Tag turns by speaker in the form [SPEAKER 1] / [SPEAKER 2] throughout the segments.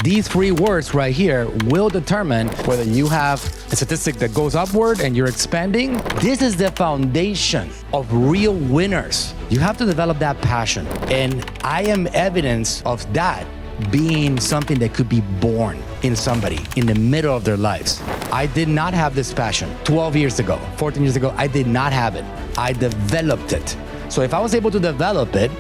[SPEAKER 1] These three words right here will determine whether you have a statistic that goes upward and you're expanding. This is the foundation of real winners. You have to develop that passion. And I am evidence of that being something that could be born in somebody in the middle of their lives. I did not have this passion 12 years ago, 14 years ago. I did not have it. I developed it. So if I was able to develop it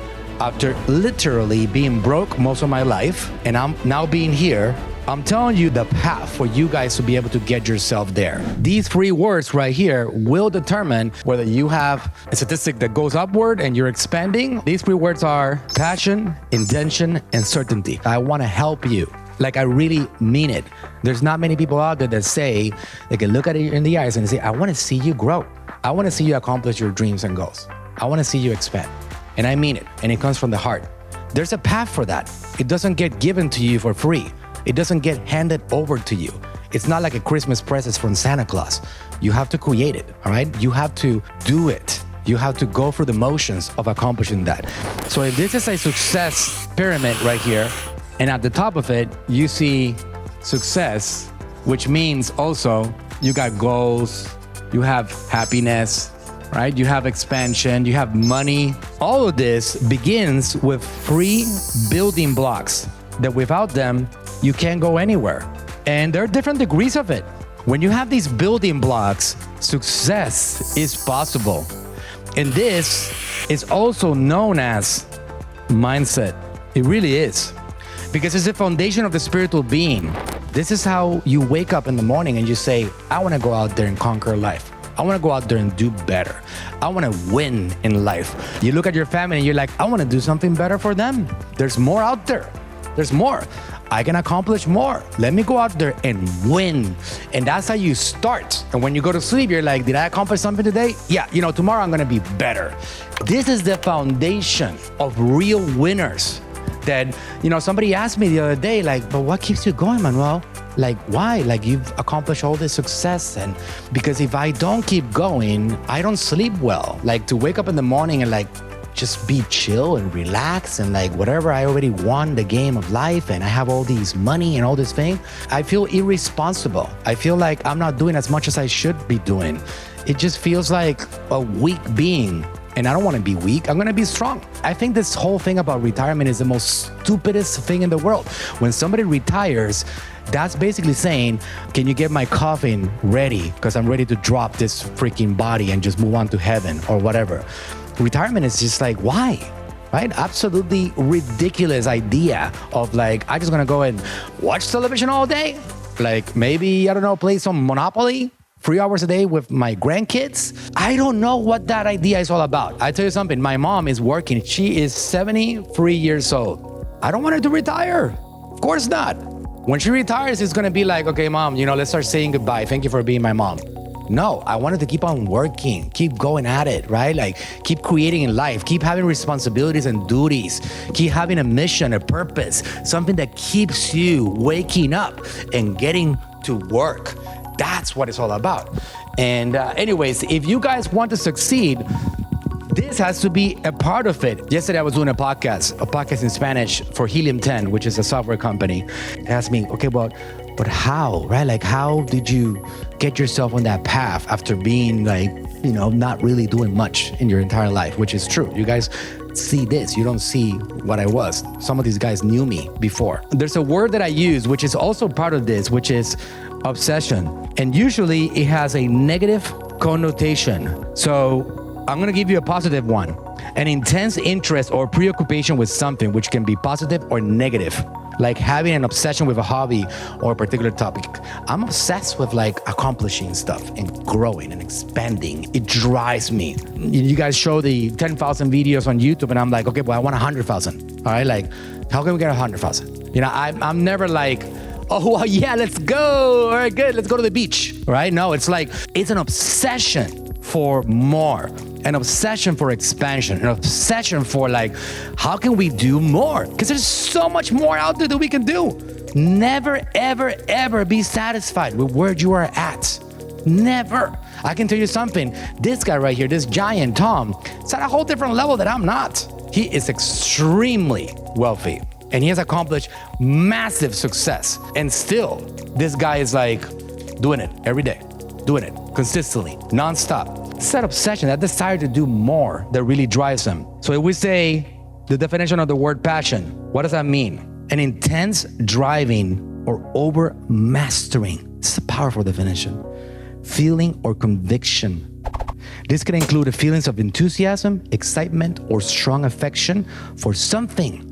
[SPEAKER 1] after literally being broke most of my life, and I'm now being here, I'm telling you the path for you guys to be able to get yourself there. These three words right here will determine whether you have a statistic that goes upward and you're expanding. These three words are passion, intention, and certainty. I want to help you. Like, I really mean it. There's not many people out there that say, they can look at it in the eyes and say, I want to see you grow. I want to see you accomplish your dreams and goals. I want to see you expand. And I mean it. And it comes from the heart. There's a path for that. It doesn't get given to you for free. It doesn't get handed over to you. It's not like a Christmas present from Santa Claus. You have to create it, all right? You have to do it. You have to go through the motions of accomplishing that. So if this is a success pyramid right here, and at the top of it, you see success, which means also you got goals, you have happiness, right? You have expansion, you have money. All of this begins with three building blocks that without them, you can't go anywhere. And there are different degrees of it. When you have these building blocks, success is possible. And this is also known as mindset. It really is. Because it's the foundation of the spiritual being. This is how you wake up in the morning and you say, I want to go out there and conquer life. I want to go out there and do better. I want to win in life. You look at your family and you're like, I want to do something better for them. There's more out there. There's more. I can accomplish more. Let me go out there and win. And that's how you start. And when you go to sleep, you're like, did I accomplish something today? Yeah, tomorrow I'm going to be better. This is the foundation of real winners. That, somebody asked me the other day, like, but what keeps you going, Manuel? Like, why? Like, you've accomplished all this success. And because if I don't keep going, I don't sleep well. Like, to wake up in the morning and like, just be chill and relax and like whatever, I already won the game of life and I have all these money and all this thing. I feel irresponsible. I feel like I'm not doing as much as I should be doing. It just feels like a weak being. And I don't want to be weak. I'm going to be strong. I think this whole thing about retirement is the most stupidest thing in the world. When somebody retires, that's basically saying, can you get my coffin ready? Because I'm ready to drop this freaking body and just move on to heaven or whatever. Retirement is just like, why? Right? Absolutely ridiculous idea of like, I'm just going to go and watch television all day. Like maybe, I don't know, play some Monopoly 3 hours a day with my grandkids. I don't know what that idea is all about. I tell you something, my mom is working. She is 73 years old. I don't want her to retire. Of course not. When she retires, it's gonna be like, okay, mom, let's start saying goodbye. Thank you for being my mom. No, I wanted to keep on working, keep going at it, right? Like keep creating in life, keep having responsibilities and duties, keep having a mission, a purpose, something that keeps you waking up and getting to work. That's what it's all about. And anyways, if you guys want to succeed, this has to be a part of it. Yesterday, I was doing a podcast in Spanish for Helium 10, which is a software company. They asked me, okay, but how, right? Like, how did you get yourself on that path after being like, not really doing much in your entire life, which is true. You guys see this, you don't see what I was. Some of these guys knew me before. There's a word that I use, which is also part of this, which is obsession. And usually it has a negative connotation. So I'm gonna give you a positive one. An intense interest or preoccupation with something, which can be positive or negative. Like having an obsession with a hobby or a particular topic. I'm obsessed with like accomplishing stuff and growing and expanding. It drives me. You guys show the 10,000 videos on YouTube and I'm like, okay, well, I want 100,000. All right, like, how can we get 100,000? I'm never like, oh, well, yeah, let's go. All right, good, let's go to the beach, right? No, it's like, it's an obsession for more. An obsession for expansion, an obsession for like, how can we do more? Because there's so much more out there that we can do. Never, ever, ever be satisfied with where you are at. Never. I can tell you something. This guy right here, this giant Tom, is at a whole different level that I'm not. He is extremely wealthy. and he has accomplished massive success. And still, this guy is like doing it every day, doing it consistently, nonstop. It's that obsession, that desire to do more that really drives him. So if we say the definition of the word passion, what does that mean? An intense driving or over mastering. It's a powerful definition. Feeling or conviction. This can include the feelings of enthusiasm, excitement, or strong affection for something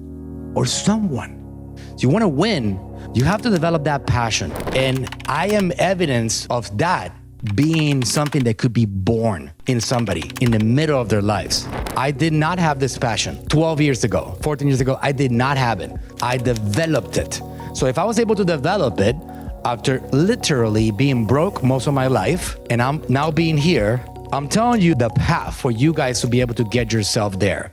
[SPEAKER 1] or someone. So you want to win, you have to develop that passion. And I am evidence of that being something that could be born in somebody in the middle of their lives. I did not have this passion 12 years ago, 14 years ago. I did not have it. I developed it. So if I was able to develop it after literally being broke most of my life, and I'm now being here, I'm telling you the path for you guys to be able to get yourself there.